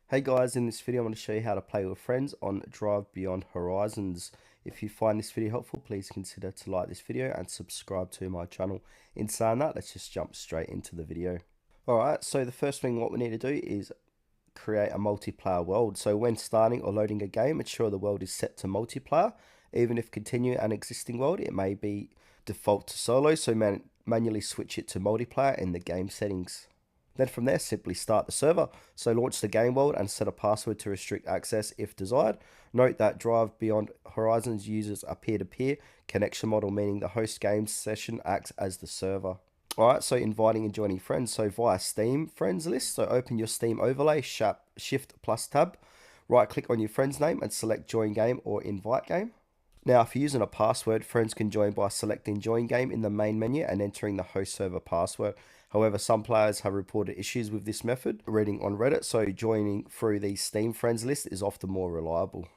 Hey guys, in this video I'm going to show you how to play with friends on Drive Beyond Horizons. If you find this video helpful, please consider to like this video and subscribe to my channel. In saying that, let's just jump straight into the video. Alright, so the first thing what we need to do is create a multiplayer world. So when starting or loading a game, ensure the world is set to multiplayer. Even if continue an existing world, it may be default to solo, so manually switch it to multiplayer in the game settings. Then from there, simply start the server. So launch the game world and set a password to restrict access if desired. Note that Drive Beyond Horizons uses a peer-to-peer connection model, meaning the host game session acts as the server. Alright, so inviting and joining friends. So via Steam friends list, so open your Steam overlay, shift plus tab, right click on your friend's name and select join game or invite game. Now, if you're using a password, friends can join by selecting Join Game in the main menu and entering the host server password. However, some players have reported issues with this method, reading on Reddit, so joining through the Steam friends list is often more reliable.